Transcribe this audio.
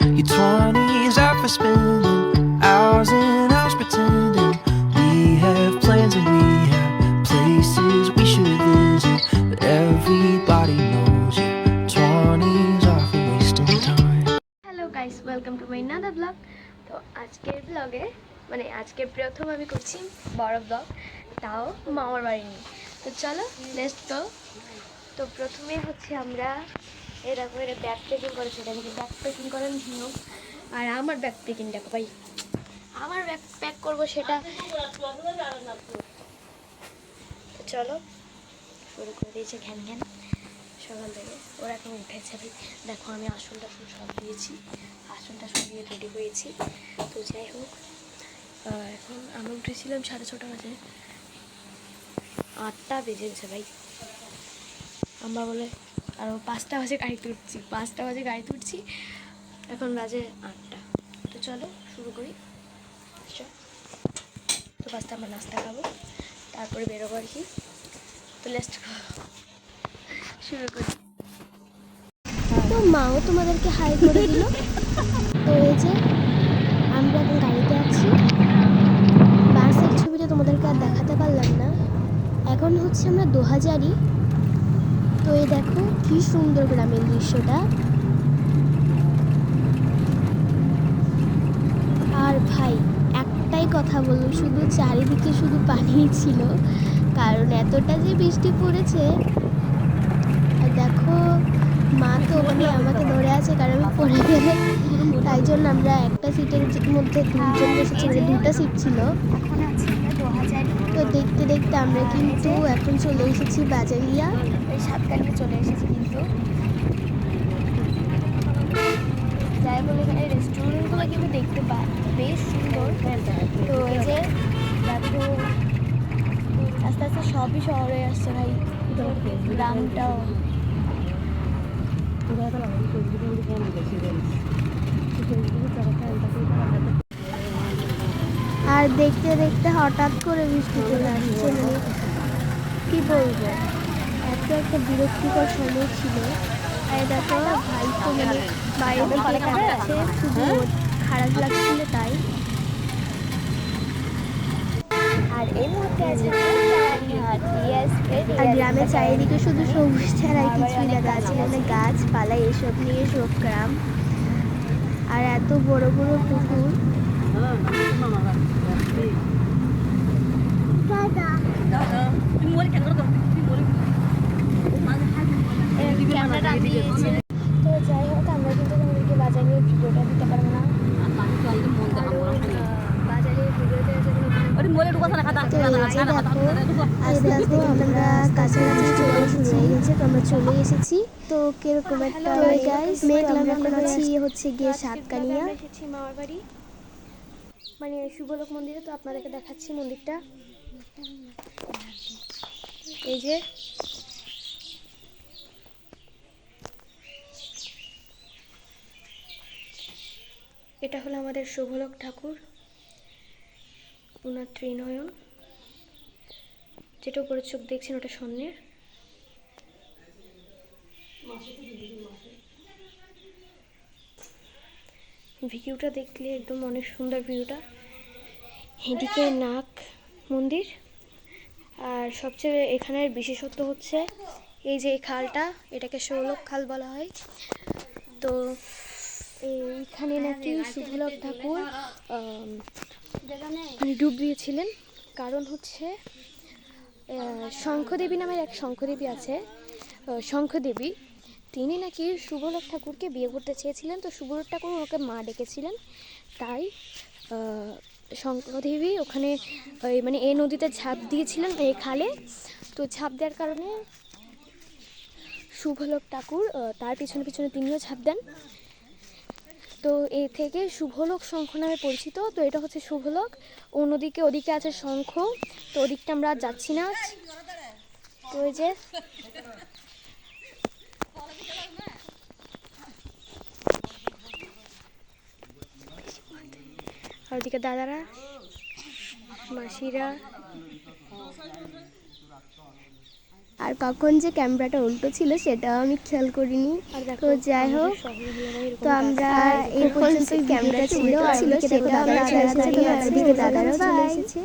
Your 20s are for spending hours and hours pretending we have plans and we have places we should visit, but everybody knows your 20s are for wasting time. Hello guys, welcome to my another vlog. তো আজকের ব্লগে মানে আজকের প্রথম আমি করছি বড় blog, তাও মামার বাড়ি নিয়ে। তো চলো লেটস গো। তো প্রথমে হচ্ছে আমরা এরকম একটা ব্যাগ প্যাকিং করেছি, এটা থেকে ব্যাগ প্যাকিং করেন ভিউ। আর আমার ব্যাগ প্যাকিং দেখো ভাই, আমার ব্যাগ প্যাক করবো সেটা। তো চলো শুরু করে দিয়েছে ঘ্যান ঘ্যান সকাল থেকে। ওরা এখন উঠেছে ভাই, দেখো আমি আসন টাসন সব দিয়েছি, আসন টাসন দিয়ে রেডি হয়েছি। তো যাই হোক, এখন আমি উঠেছিলাম 6:30 বাজে, 8টা বেজে গেছে ভাই। আমরা বলে আরও 5টা বাজে গাড়িতে উঠছি, 5টা বাজে গাড়িতে উঠছি, এখন বাজে 8টা। তো চলো শুরু করি। তো 5টা আমরা নাস্তা খাবো, তারপরে বেরোবো আর কি। তো লেটস শুরু করি। তো মাও তোমাদেরকে হাই করে দিল। তো এই যে আমরা এখন গাড়িতে আছি, বাসের ছবিটা তোমাদেরকে আর দেখাতে পারলাম না। এখন হচ্ছে আমরা 2000ই। তো এই দেখো কি সুন্দর গ্রামের দৃশ্যটা। আর ভাই একটাই কথা বলবো, শুধু চারিদিকে শুধু পানিই ছিল, কারণ এতটা যে বৃষ্টি পড়েছে। আর দেখো মা তো মানে আমাকে ধরে আছে, কারণ আমি পড়ে গেলে, তাই জন্য আমরা একটা সিটের মধ্যে দুজন বসেছি, মানে 2টা সিট ছিল। তো দেখতে দেখতে আমরা কিন্তু এখন চলে এসেছি বাজারিয়া, এই সাতকানিয়ে চলে এসেছি। কিন্তু যাই বলে এখানে রেস্টুরেন্টগুলো কিন্তু দেখতে পাই বেশ সুন্দর। তো এই যে দেখো আস্তে আস্তে সবই শহরে আসছে ভাই, গ্রামটাও। আর দেখতে দেখতে হঠাৎ করে বৃষ্টি চলে আসছে, মানে কি বলবো, এত একটা বিরক্তিকর সময় ছিল। আর দেখো ভাই তো মানে বাইরে দিকে তাকাচ্ছে, শুধু খারাপ লাগছিল তাই। আর এই মুহূর্তে আছে আর গ্রামের চারিদিকে শুধু সবুজ ছাড়া কিছুই দেখা যাচ্ছে না, গাছপালা এসব নিয়ে সব গ্রাম। আর এত বড় বড় পুকুর। তো যাই হোক, আমরা কিন্তু তোমাদেরকে বাজারের ভিডিওটা দিতে পারবো না, বাজারের ভিডিওতে দেখো আমরা কাছাকাছি চলে এসেছি, আমরা চলে এসেছি। তো কিরকম একটা মেঘলা হচ্ছে গিয়ে সাতকানিয়া এসেছি মামার বাড়ি, মানে শুভলোক মন্দিরে। তো আপনাদেরকে দেখাচ্ছি মন্দিরটা, এই যে এটা হলো আমাদের শুভলোক ঠাকুর, ওনার ত্রিনয়ন, যেটা উপরে চোখ দেখছেন ওটা স্বর্ণের। ভিউটা দেখলে একদম অনেক সুন্দর ভিউটা। এদিকে নাগ মন্দির। আর সবচেয়ে এখানের বিশেষত্ব হচ্ছে এই যে খালটা, এটাকে ষোলক খাল বলা হয়। তো এইখানে নাকি শুভলোক ঠাকুর ডুব দিয়েছিলেন, কারণ হচ্ছে শঙ্খদেবী নামের এক শঙ্খদেবী আছে, শঙ্খদেবী, তিনি নাকি শুভলোক ঠাকুরকে বিয়ে করতে চেয়েছিলেন। তো শুভলোক ঠাকুর ওকে মা ডেকেছিলেন, তাই শঙ্খদেবী ওখানে মানে এই নদীতে ঝাঁপ দিয়েছিলেন এই খালে। তো ঝাঁপ দেওয়ার কারণে শুভলোক ঠাকুর তার পিছনে পিছনে তিনিও ঝাঁপ দেন। তো এই থেকে শুভলোক শঙ্খ নামে পরিচিত। তো এটা হচ্ছে শুভলোক, অন্যদিকে ওদিকে আছে শঙ্খ। তো ওদিকটা আমরা যাচ্ছি না। তো এই যে আর ওদিকে দাদারা মাসিরা। আর কখন যে ক্যামেরাটা উল্টো ছিল সেটাও আমি খেয়াল করিনি। তো যাই হোক, তো আমরা এই পর্যন্ত ক্যামেরা ছিল আর সেটাও আমরা দাদারাও চলে এসেছে।